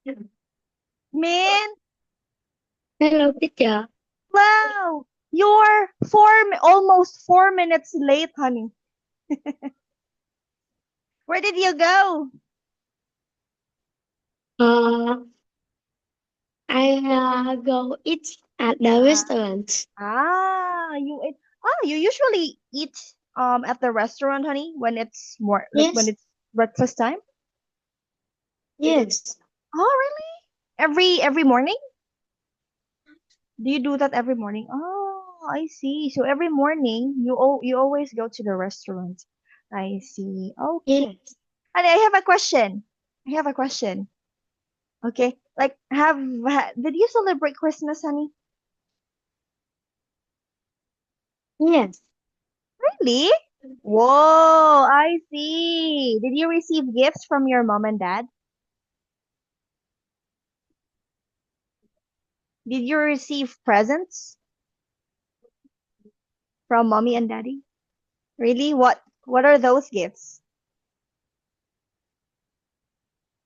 Min, Hello, teacher. wow, you're almost 4 minutes late, honey. Where did you go? Uh, I go eat at the Ah, restaurant. you ate. Oh, you usually eat at the restaurant, honey, when it's more like when Yes, it's breakfast time. yes, Oh, really? Every morning? Do you do that every morning? Oh, I see. So every morning you always go to the restaurant. I see. Okay. yes. And I have a question. I have a question. Okay. Like did you celebrate Christmas, honey? Yes. Really? Whoa, I see. Did you receive gifts from your mom and dad? Did you receive presents from mommy and daddy? Really? What are those gifts?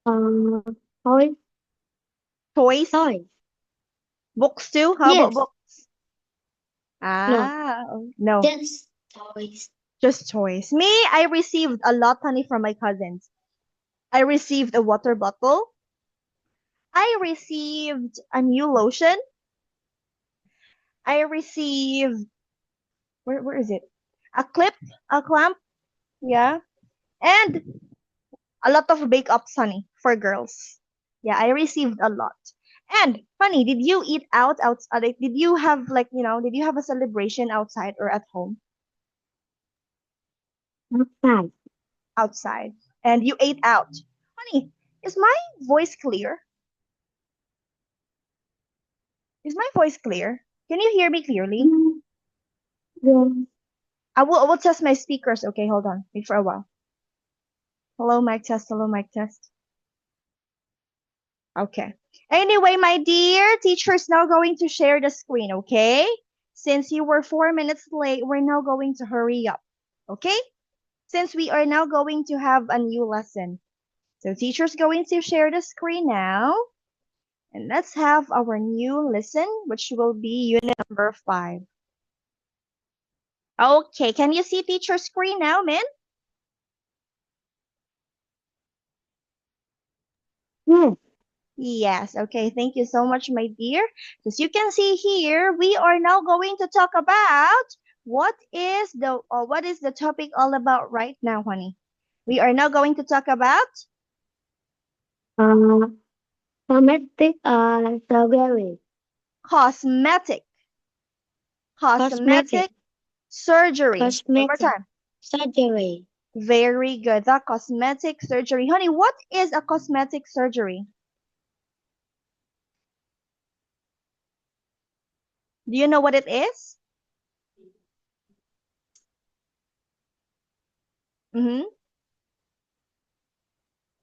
Uh, toy, Toys? toy. Books too? How about Yes. books? No, No. just toys. Just toys. Me, I received a lot, honey, from my cousins. I received a water bottle. I received a new lotion. I received where is it? A clip, a clamp, yeah, and a lot of bake ups, honey, for girls. Yeah, I received a lot. And honey, did you eat outside? Like, did you have did you have a celebration outside or at home? Outside. Outside, and you ate out. Honey, is my voice clear? Is my voice clear? Can you hear me clearly? Mm, yes. I will test my speakers. Okay, hold on. Wait for a while. Hello, mic test. Hello, mic test. Okay. Anyway, my dear, teacher is now going to share the screen, okay? Since you were 4 minutes late, we're now going to hurry up, okay? Since we are now going to have a new lesson. So teacher's going to share the screen now. And let's have our new lesson, which will be unit number 5. Okay, can you see teacher's screen now, Min? Yes. Yes, okay, thank you so much, my dear. As you can see here, we are now going to talk about what is the topic all about right now, honey. We are now going to talk about Uh, Cosmetic surgery. cosmetic, Cosmetic. cosmetic surgery. One more Cosmetic time. surgery. Very good. The cosmetic surgery. Honey, what is a cosmetic surgery? Do you know what it is? Mm-hmm.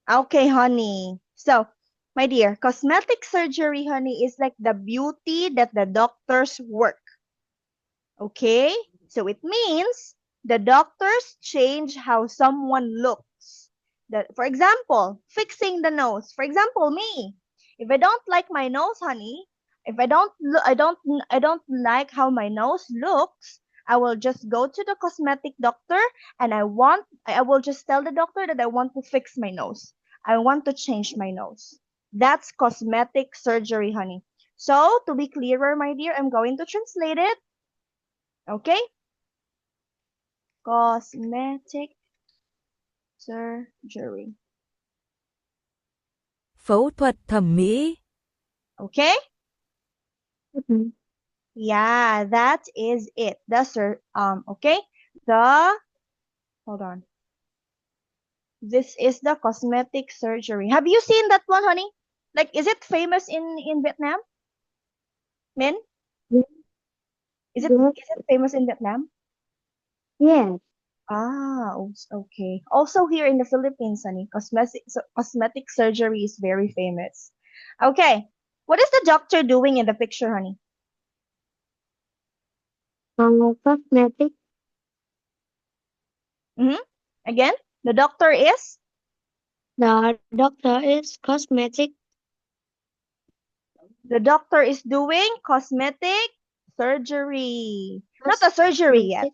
Okay, honey. So, my dear, cosmetic surgery, honey, is like the beauty that the doctors work. Okay? So it means the doctors change how someone looks. That, for example, fixing the nose. For example, me. If I don't like my nose, honey, if I don't like how my nose looks, I will just go to the cosmetic doctor and I will just tell the doctor that I want to fix my nose. I want to change my nose. That's cosmetic surgery, honey. So, to be clearer, my dear, I'm going to translate it. Okay? Cosmetic surgery. Phẫu thuật thẩm mỹ. Okay? Mhm. Yeah, that is it. Okay? The hold on. This is the cosmetic surgery. Have you seen that one, honey? Like, is it famous in Vietnam? Min? Yes. Yes. Is it famous in Vietnam? Yes. Okay. Also here in the Philippines, honey, cosmetic surgery is very famous. Okay. What is the doctor doing in the picture, honey? Cosmetic. Mm-hmm. Again, the doctor is The doctor is cosmetic The doctor is doing cosmetic surgery. Not a surgery yet. Cosmetic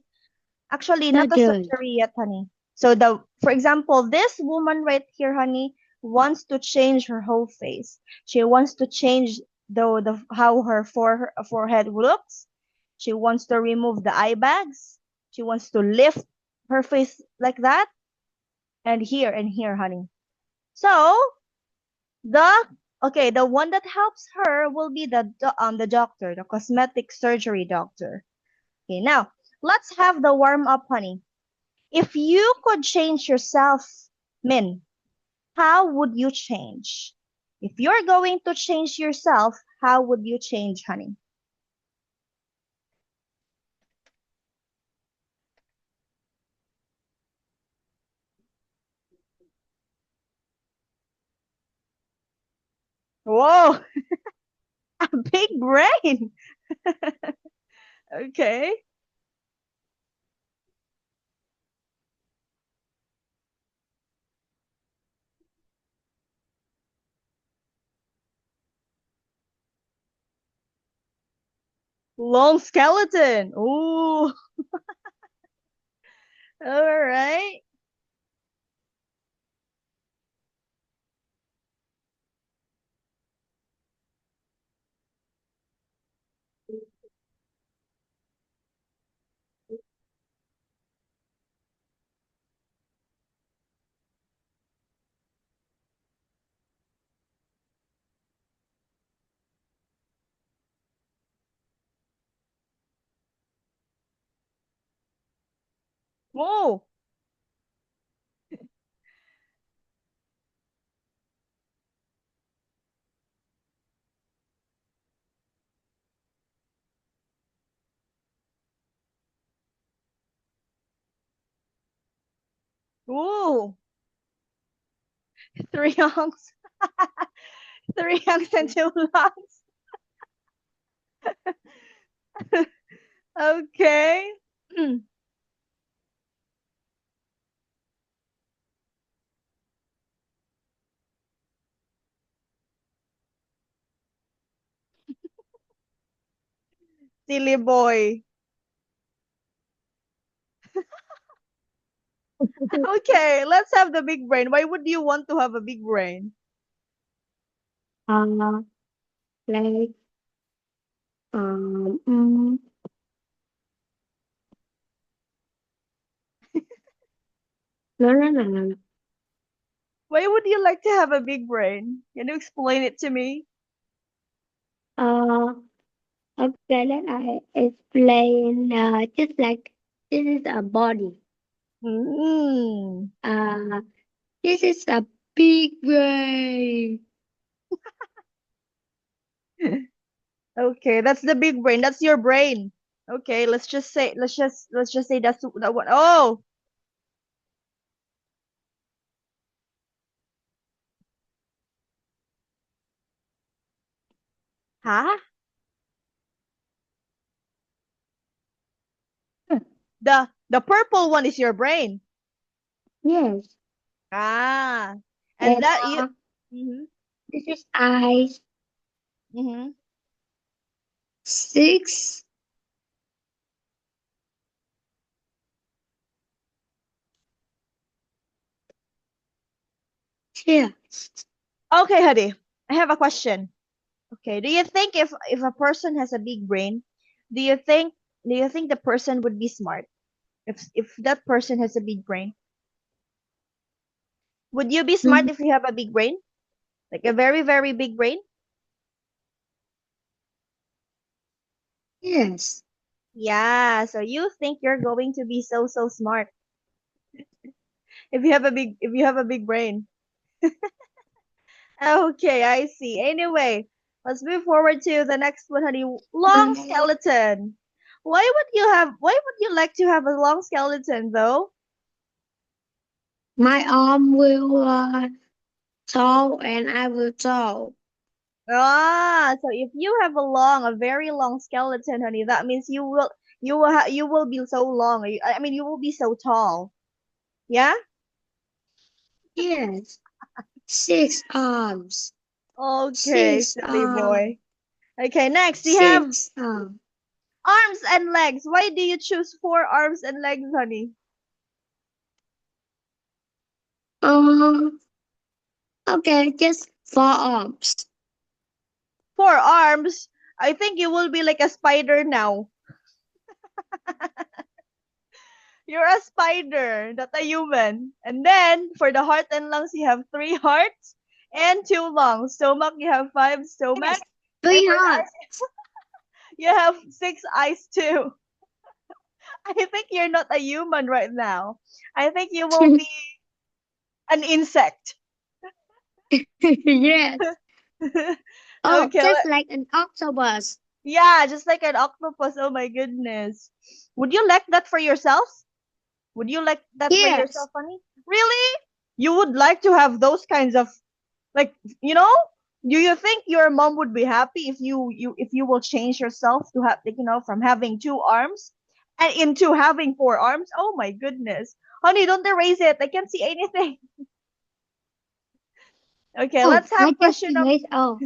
Actually, not a surgery. surgery yet, honey. So for example, this woman right here, honey, wants to change her whole face. She wants to change the how her forehead looks. She wants to remove the eye bags. She wants to lift her face like that. And here, honey. So the the one that helps her will be the doctor, the cosmetic surgery doctor. Okay, now let's have the warm up, honey. If you could change yourself, Min, how would you change? If you're going to change yourself, how would you change, honey? Whoa, a big brain. Okay. Long skeleton. Ooh. All right. Whoa. Ooh. Three hunks. Three hunks and two lungs. Okay. Silly boy. Okay, let's have the big brain. Why would you want to have a big brain? Uh, like um mm, no. Why would you like to have a big brain? Can you explain it to me? Uh, okay, let I explain. Just like this is a body. Mm. Uh, this is a big brain. Okay, that's the big brain. That's your brain. Okay, let's just say that's that one. Oh, huh? The purple one is your brain. Yes, Ah, and and that you. Mhm. this is eyes. Mhm. 6 chest. Okay, Hadi. I have a question. Okay, do you think if a person has a big brain, do you think do you think the person would be smart? If that person has a big brain, would you be smart Mm, if you have a big brain? Like a very, very big brain? yes, Yeah, so you think you're going to be so smart if you have a big brain. Okay, I see. Anyway, let's move forward to the next one, honey. Long uh, skeleton. Why would you like to have a long skeleton though? my arm will tall and I will tall. Ah, so if you have a very long skeleton, honey, that means you will be so long. I mean, you will be so tall. Yeah? Yes, 6 arms. Okay, Six silly arms. boy. Okay, next we have 6. arms and legs. Why do you choose 4 arms and legs, honey? Okay, just 4 arms. 4 arms? I think you will be like a spider now. You're a spider, not a human. And then for the heart and lungs, you have 3 hearts and 2 lungs. Stomach, you have 5 stomach. Yes, And 3 for the hearts. eyes, you have 6 eyes too. I think you're not a human right now. I think you will be an insect. Yes. Oh, Okay, just like an octopus. yeah, just like an octopus. Oh my goodness. Would you like that for yourself? Would you like that for Yes. yourself, honey? Really? You would like to have those kinds of like, you know? Do you think your mom would be happy if you will change yourself to have like, from having 2 arms and into having 4 arms? Oh my goodness. Honey, don't erase it. I can't see anything. Okay, Oh, let's I have just question erased. Oh,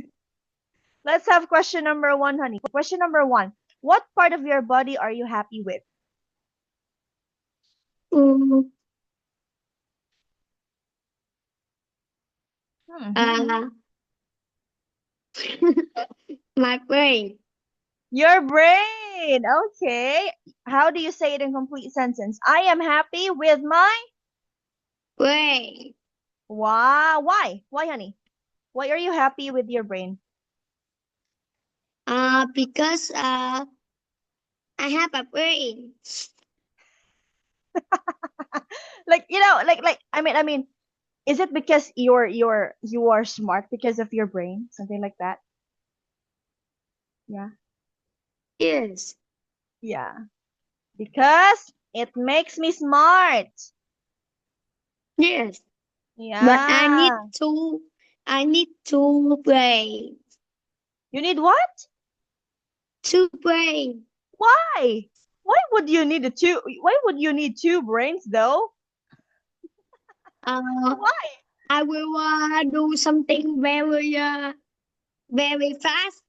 let's have question number 1, honey. Question number 1. What part of your body are you happy with? mm, Mhm. my brain. Your brain. Okay. How do you say it in complete sentence? I am happy with my Brain. wow. Why? Why, honey? Why are you happy with your brain? Because I have a brain. Like, I mean, is it because you are smart because of your brain? Something like that? Yeah. Yes. Yeah. Because it makes me smart. Yes. But I need Yeah. two. I need two brains. You need what? Two brains. Why? Why would you need 2 brains though? Uh, Why? I will do something very fast.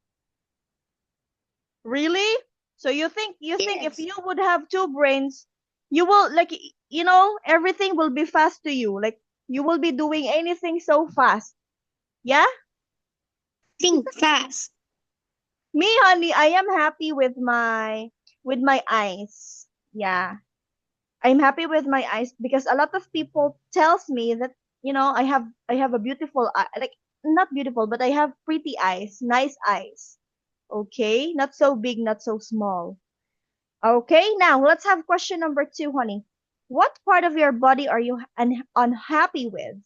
Really? So you think if Yes. you would have 2 brains, you will like everything will be fast to you. Like you will be doing anything so fast. Yeah? Think fast. Me, honey, I am happy with my eyes. Yeah. I'm happy with my eyes because a lot of people tells me that I have a beautiful eye, like not beautiful, but I have pretty eyes, nice eyes. Okay? Not so big, not so small. Okay, now let's have question number 2, honey. What part of your body are you unhappy with?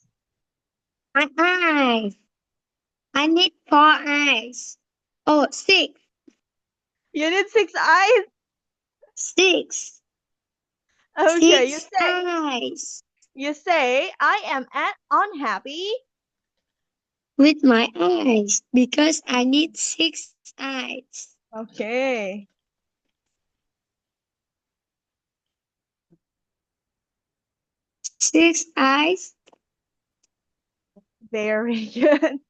My eyes. I need 4 eyes. Oh, six. You need 6 eyes? Six. Okay, you Six say eyes. you say I am unhappy. With my eyes because I need 6 eyes. Okay, 6 eyes. very good.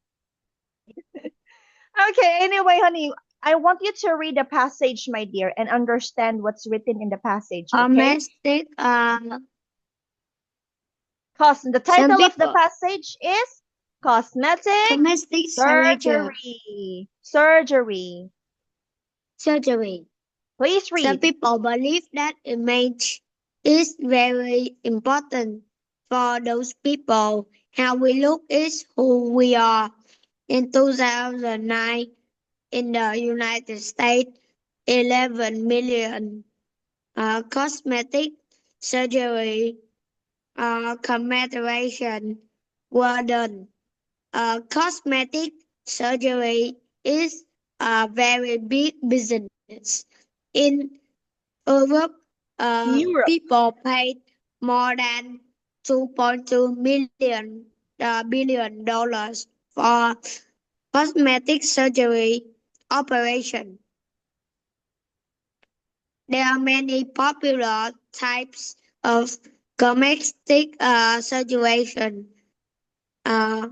Okay, anyway, honey, I want you to read the passage, my dear, and understand what's written in the passage, okay? Domestic. Cause the Some title of the people. passage is Cosmetic Domestic Surgery. Surgery. surgery. Please Some read. people believe that image is very important for those people. How we look is who we are. In 2009, in the United States, 11 million cosmetic surgery commemoration were done. Cosmetic surgery is a very big business. In Europe, Europe. people paid more than 2.2 million billion dollars for cosmetic surgery operation. There are many popular types of cosmetic surgery. Uh,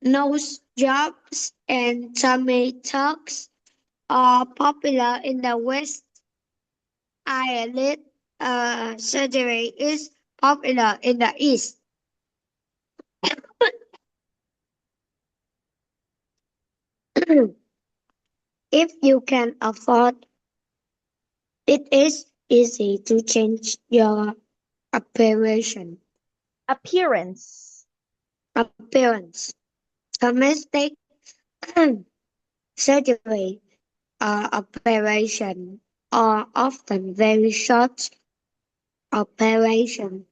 nose jobs and tummy tucks are popular in the West. Eyelid surgery is popular in the East. If you can afford, it is easy to change your appearance. Appearance. Appearance. Cosmetic surgery or operation are often very short operation,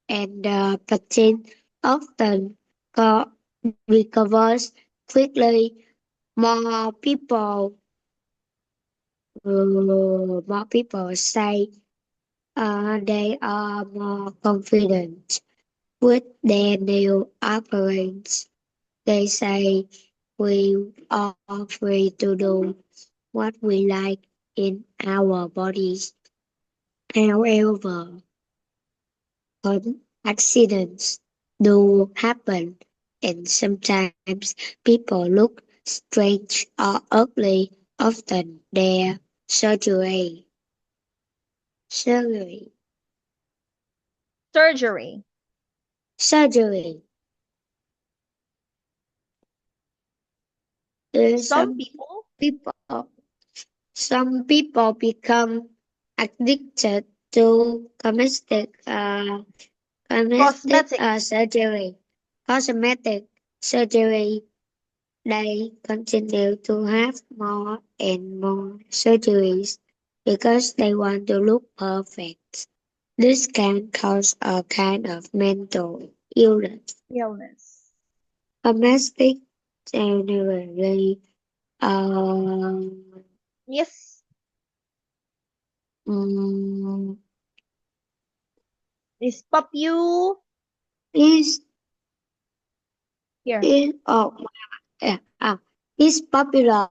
and the patient often recovers quickly. More people, more people say they are more confident with their new appearance. They say we are free to do what we like in our bodies. However, accidents do happen, and sometimes people look strange or ugly after their surgery. Surgery. Surgery. Surgery. Some people. People, some people become addicted to Cosmetic. surgery. Cosmetic surgery. They continue to have more and more surgeries because they want to look perfect. This can cause a kind of mental illness. Illness. Domestic generally um, Yes. mm, Is Papu is here? is yeah, is popular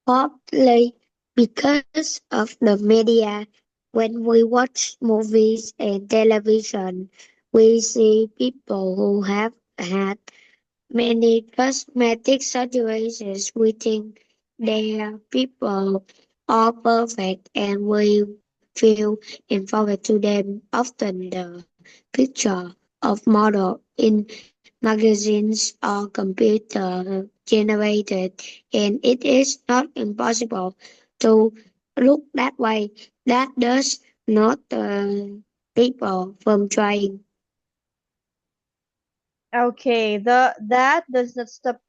partly because of the media. When we watch movies and television, we see people who have had many cosmetic surgeries. We think their people are perfect and we feel informed to them. Often the picture of model in magazines are computer generated, and it is not impossible to look that way. That does not people from trying. Okay. That does not stop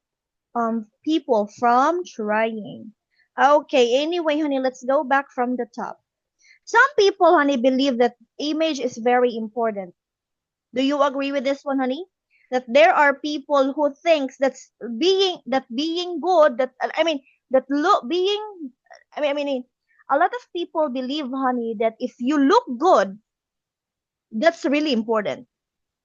people from trying. Okay. Anyway, honey, let's go back from the top. Some people, honey, believe that image is very important. Do you agree with this one, honey? That there are people who thinks being good, that I mean that look being I mean a lot of people believe, honey, that if you look good, that's really important.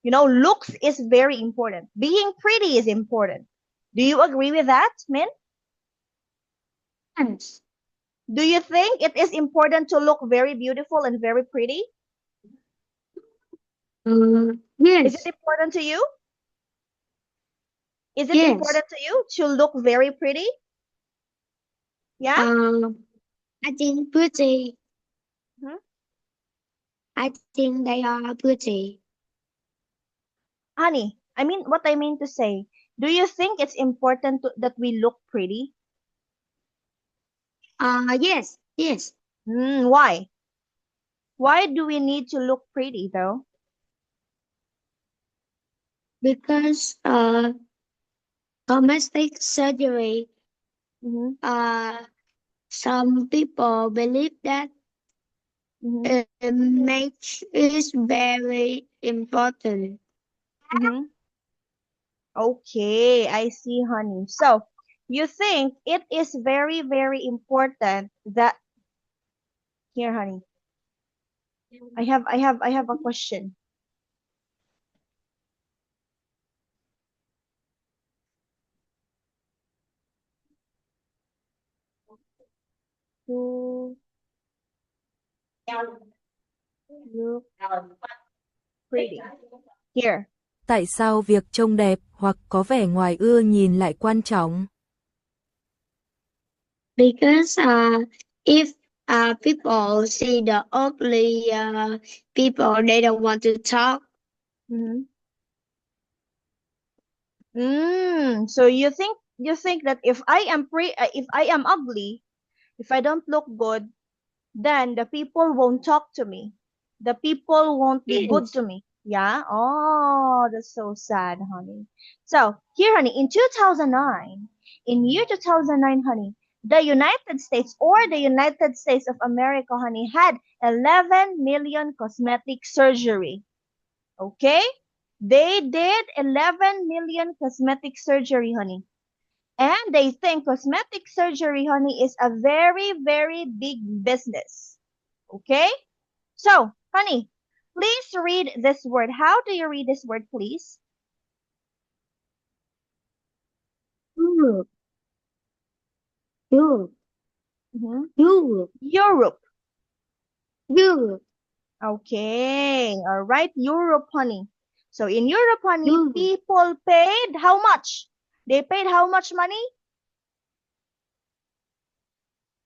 You know, looks is very important. Being pretty is important. Do you agree with that, Min? Yes. Do you think it is important to look very beautiful and very pretty? Is it Yes, important to you? Is it yes. important to you to look very pretty? Yeah? Um, I think pretty. Mhm. I think they are pretty. Honey, what I mean to say, do you think it's important that we look pretty? Yes, yes. Why? Why do we need to look pretty though? Because domestic surgery, Mm-hmm. uh, some people believe that Mm-hmm. image is very important. Mm-hmm. Okay, I see, honey. So, you think it is very, very important that here, honey. I have a question. To look pretty. Here. Tại sao việc trông đẹp hoặc có vẻ ngoài ưa nhìn lại quan trọng? Because if people see the ugly people, they don't want to talk. Mm-hmm. So you think that if I am ugly, if I don't look good, then the people won't talk to me. The people won't be good Yes. to me. Yeah? Oh, that's so sad, honey. So, here, honey, in year 2009, honey, the United States or the United States of America, honey, had 11 million cosmetic surgery. Okay? They did 11 million cosmetic surgery, honey. And they think cosmetic surgery, honey, is a very, very big business. Okay? So, honey, please read this word. How do you read this word, please? Europe. Europe. Mhm. Europe. Europe. Europe. Okay. All right. Europe, honey. So in Europe, honey, Europe. people paid how much? They paid how much money?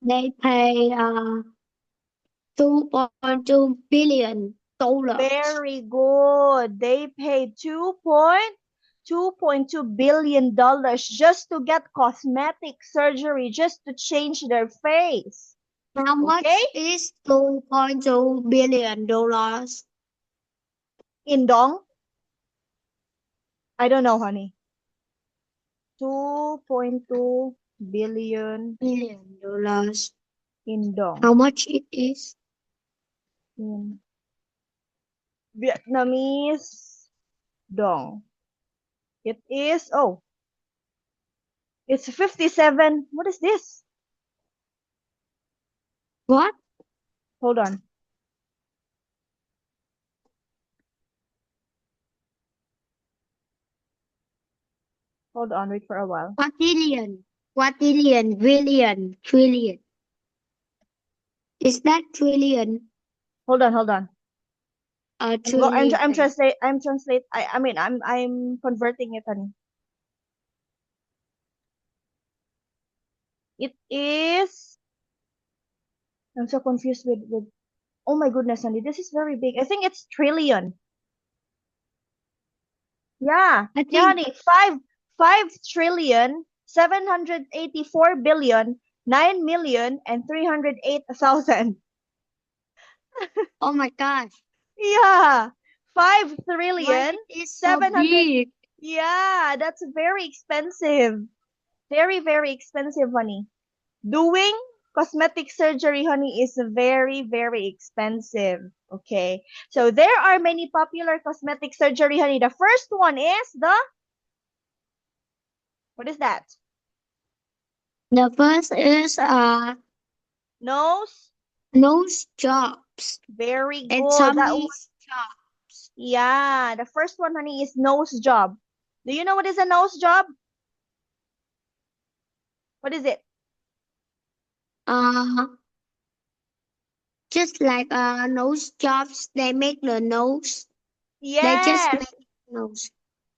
They pay $2.2 billion. Very good. They paid $2.2 billion just to get cosmetic surgery, just to change their face. How Okay? much is $2.2 billion? In dong? I don't know, honey. 2.2 billion Billion dollars. in dong. How much it is? In Vietnamese dong. It is, oh, it's 57. What is this? What? Hold on. Hold on, wait for a while. Quadrillion. Quadrillion. Billion. Trillion. Is that trillion? Hold on. Trillion. I'm converting it, honey. It is, I'm so confused with, oh my goodness, honey, this is very big. I think it's trillion. Yeah, I yeah, think, honey, 5,784,000,9,308,000. oh my gosh. Yeah, five Why trillion it is so 700. big? Yeah, that's very expensive. Very, very expensive, honey. Doing cosmetic surgery, honey, is very, very expensive. Okay. So there are many popular cosmetic surgery, honey. The first one is what is that? The first is Nose. nose jobs Very and good. That one. tummy jobs. Yeah, the first one, honey, is nose job. Do you know what is a nose job? What is it? Uh, just like nose jobs, they make the nose. They just Yes. make nose.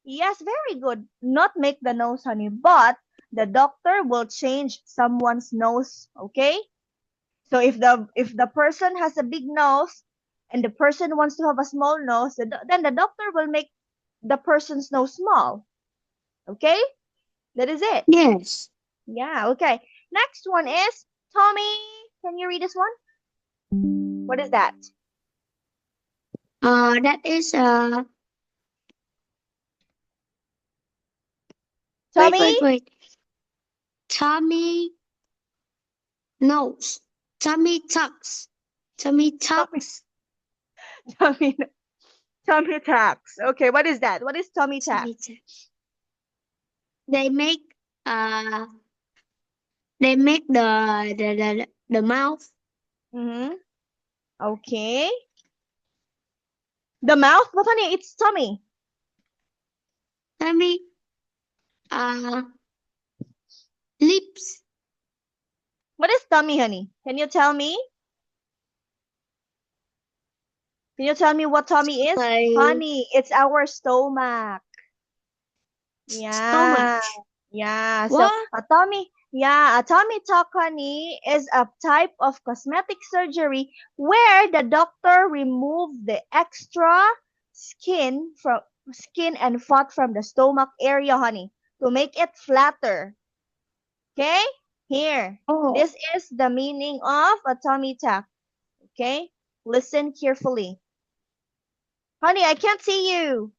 Yes, very good. Not make the nose, honey, but the doctor will change someone's nose, okay? So if the person has a big nose and the person wants to have a small nose, then the doctor will make the person's nose small. Okay? That is it. Yes. Yeah, okay. Next one is Tommy. Can you read this one? What is that? That is Tommy? wait. Tummy nose. Tummy tucks. Tummy Tommy, tucks. Tommy, Tommy tax. Okay, what is that? What is Tommy tax? Tummy tucks. They make uh the mouth. Mm-hmm. Okay. The mouth? But honey, it's tummy. Tummy uh lips. What is tummy, honey? Can you tell me? Can you tell me what tummy is? My Honey, it's our stomach. stomach. Yeah. So What? a tummy tuck, honey, is a type of cosmetic surgery where the doctor removed the extra skin and fat from the stomach area, honey, to make it flatter. Okay? Here. Oh, This is the meaning of a tummy tuck. Okay? Listen carefully. Honey, I can't see you.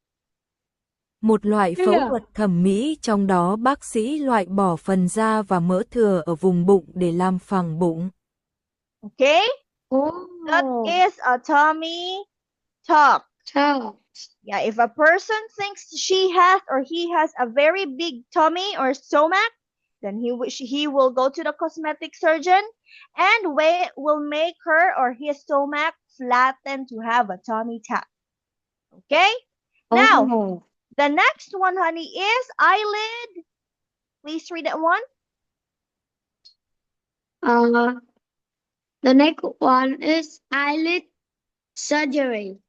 Một loại phẫu yeah. thuật thẩm mỹ trong đó bác sĩ loại bỏ phần da và mỡ thừa ở vùng bụng để làm phẳng bụng. Okay? That Oh, is a tummy tuck. so Yeah, if a person thinks she has or he has a very big tummy or stomach, then he will go to the cosmetic surgeon and will make her or his stomach flatten to have a tummy tuck. Okay? Now, oh, the next one, honey, is eyelid. Please read that one. the next one is eyelid surgery.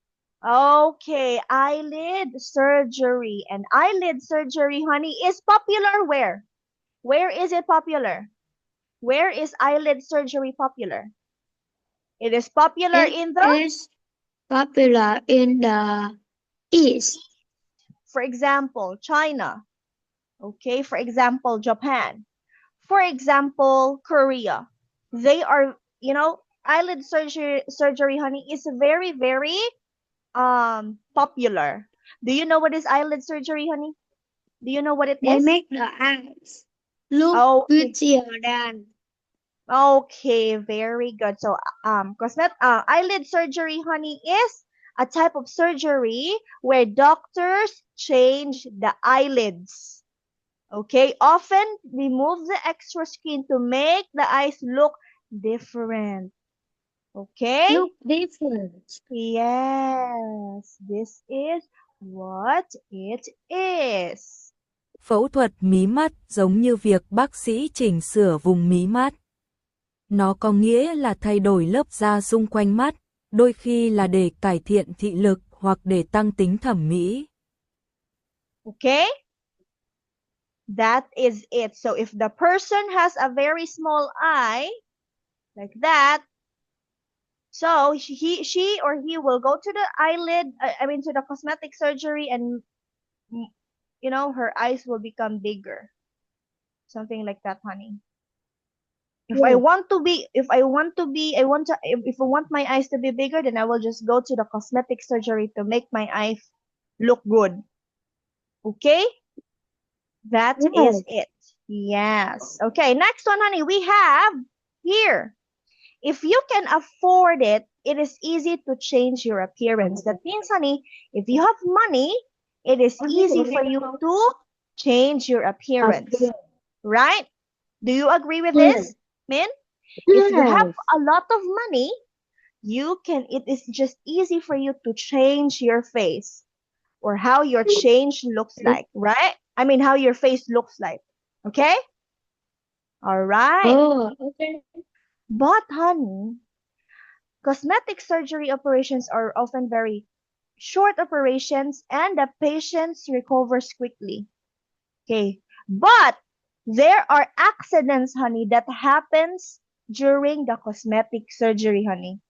Okay, eyelid surgery. And eyelid surgery, honey, is popular where? Where is it popular? Where is eyelid surgery popular? It is popular It in the, is popular in the East. for example, China. Okay, for example, Japan. For example, Korea. They are, eyelid surgery, honey, is very, very popular. Do you know what is eyelid surgery, honey? Do you know what it They is? make the eyes look Okay. prettier than. Okay, very good. So, eyelid surgery, honey, is a type of surgery where doctors change the eyelids. Okay, often remove the extra skin to make the eyes look different. Okay? Look different. Yes, this is what it is. Phẫu thuật mí mắt giống như việc bác sĩ chỉnh sửa vùng mí mắt. Nó có nghĩa là thay đổi lớp da xung quanh mắt, đôi khi là để cải thiện thị lực hoặc để tăng tính thẩm mỹ. Okay? That is it. So if the person has a very small eye, like that, so she or he will go to the to the cosmetic surgery and, her eyes will become bigger. Something like that, honey. If I want my eyes to be bigger, then I will just go to the cosmetic surgery to make my eyes look good. Okay? That is it. Yes. Okay, next one, honey, we have here. If you can afford it, it is easy to change your appearance. That means, honey, if you have money, it is easy for you to change your appearance. Right? Do you agree with this, Min? If you have a lot of money, it is just easy for you to change your face or how your change looks like, right? I mean, how your face looks like. Okay? All right. Oh, okay. But, honey, cosmetic surgery operations are often very short operations and the patients recovers quickly. Okay. But there are accidents, honey, that happens during the cosmetic surgery, honey.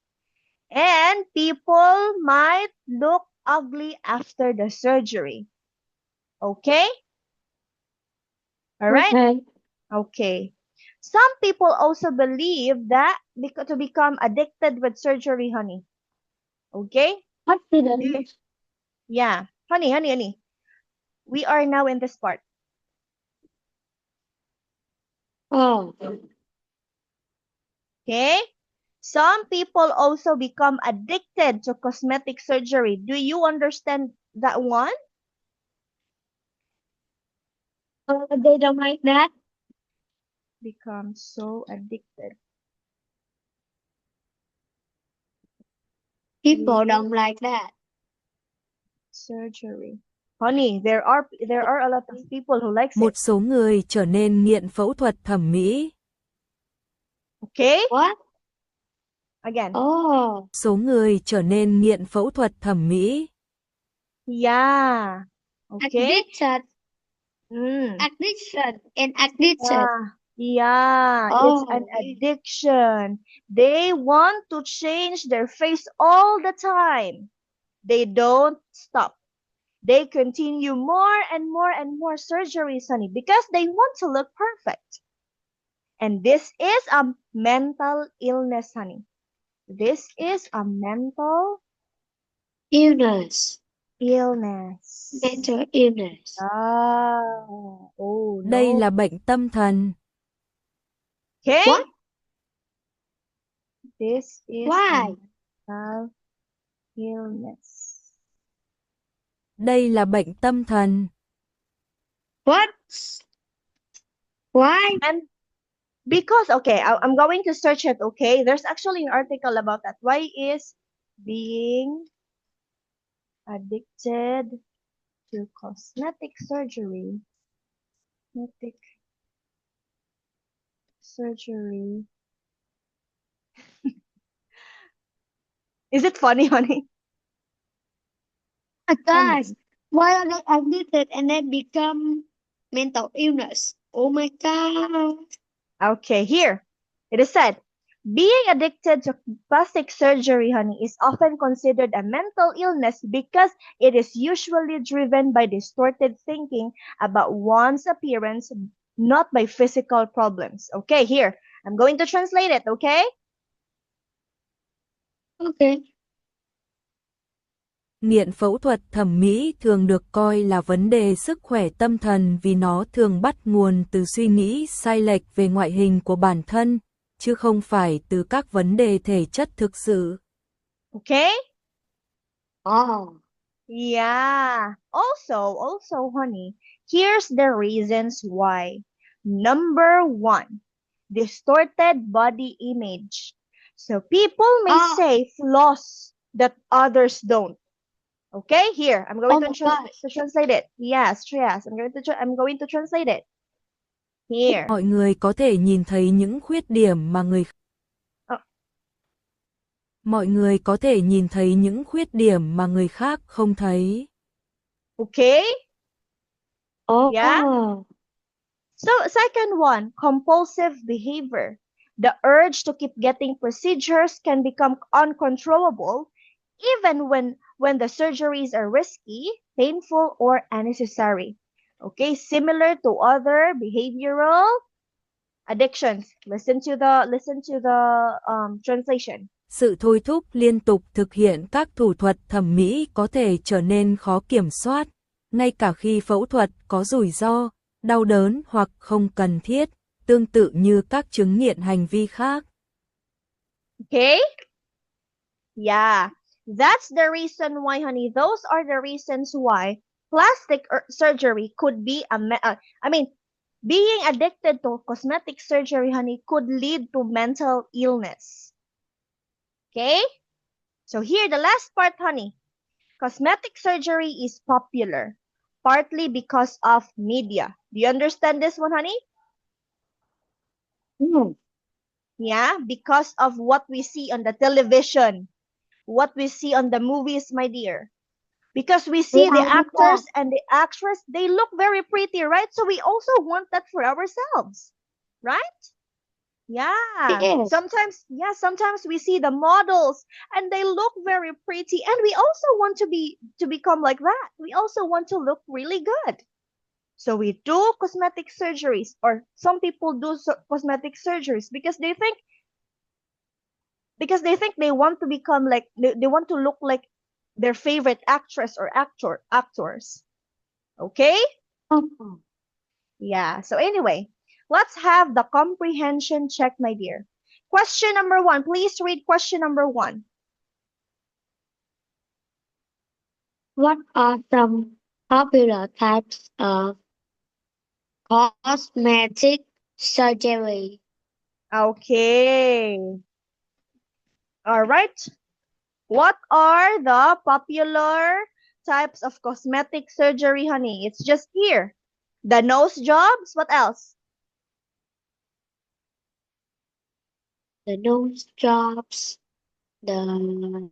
And people might look ugly after the surgery. Okay? All right? Okay. Okay. Some people also believe that to become addicted with surgery, honey. Okay? Accident. Yeah. Honey. We are now in this part. Oh. Okay? Some people also become addicted to cosmetic surgery. Do you understand that one? They don't like that. Become so addicted. People don't like that. Surgery. Honey, there are a lot of people who likes Một it. số người trở nên nghiện phẫu thuật thẩm mỹ. Okay? What? Again. Oh, Số người trở nên nghiện phẫu thuật thẩm mỹ. Yeah. Okay. addiction, Mm. addiction, and addiction. Yeah, it's an Oh, addiction. They want to change their face all the time. They don't stop. They continue more and more and more surgeries, honey, because they want to look perfect. And this is a mental illness, honey. This is a mental illness, illness. mental illness. Ah, oh Đây no. là bệnh tâm thần. Okay? What? This is Why? a mental illness. Đây là bệnh tâm thần. What? Why? And because, okay, I'm going to search it, okay? There's actually an article about that. Why is being addicted to cosmetic surgery is it funny, honey? My gosh, why are they addicted and then become mental illness? Oh my god. Okay, here it is said, being addicted to plastic surgery, honey, is often considered a mental illness because it is usually driven by distorted thinking about one's appearance, not by physical problems. Okay, here, I'm going to translate it, okay? Okay. Nghiện phẫu thuật thẩm mỹ thường được coi là vấn đề sức khỏe tâm thần vì nó thường bắt nguồn từ suy nghĩ sai lệch về ngoại hình của bản thân, chứ không phải từ các vấn đề thể chất thực sự. Okay? Oh. Yeah. Also, honey, here's the reasons why. Number one, distorted body image. So people may Ah. say flaws that others don't. Okay, here I'm going Oh to, my to translate it. Yes, I'm going to translate it. Here. Mọi người có thể nhìn thấy những khuyết điểm mà Mọi người có thể nhìn thấy những khuyết điểm mà người khác không thấy. Okay? Oh. Yeah? So, second one, compulsive behavior. The urge to keep getting procedures can become uncontrollable even when the surgeries are risky, painful, or unnecessary. Okay, similar to other behavioral addictions. Listen to the translation. Sự thôi thúc liên tục thực hiện các thủ thuật thẩm mỹ có thể trở nên khó kiểm soát, ngay cả khi phẫu thuật có rủi ro, đau đớn hoặc không cần thiết, tương tự như các chứng nghiện hành vi khác. Okay? Yeah, that's the reason why, honey. Those are the reasons why plastic surgery could be being addicted to cosmetic surgery, honey, could lead to mental illness. Okay? So here, the last part, honey. Cosmetic surgery is popular, partly because of media. Do you understand this one, honey? Yeah, because of what we see on the television, what we see on the movies, my dear. Because we see the actors and the actress, they look very pretty, right? So we also want that for ourselves, right? Yeah. Yes. Sometimes we see the models and they look very pretty, and we also want to become like that. We also want to look really good. So we do cosmetic surgeries, or some people do cosmetic surgeries because they think they want to become like they want to look like their favorite actress or actors. Okay? Oh. Yeah. So anyway, let's have the comprehension check, my dear. Question number 1. Please read question number 1. What are some popular types of cosmetic surgery? Okay. All right. What are the popular types of cosmetic surgery, honey? It's just here. The nose jobs. What else? The nose jobs, The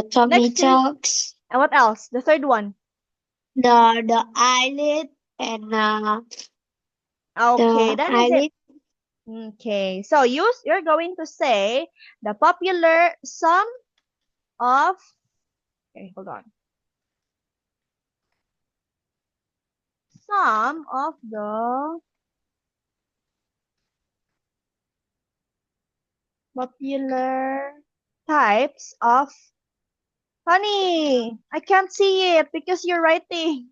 tummy Next is, tucks, and what else? The third one. the eyelid, and Okay, the that is it. eyelid. Okay, so you're going to say the popular some of, okay, hold on. Some of the popular types of, honey, I can't see it because you're writing.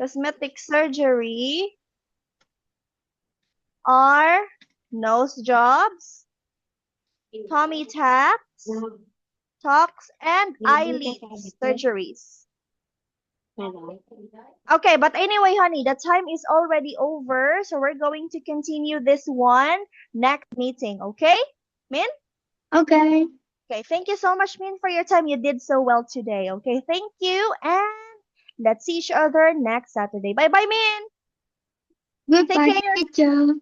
Cosmetic surgery are nose jobs, tummy tucks, and eyelid surgeries. Okay, but anyway, honey, the time is already over, so we're going to continue this one next meeting, okay? Min? Okay. Okay, thank you so much, Min, for your time. You did so well today, okay? Thank you, and let's see each other next Saturday. Bye-bye, Min. Take Goodbye, care. teacher.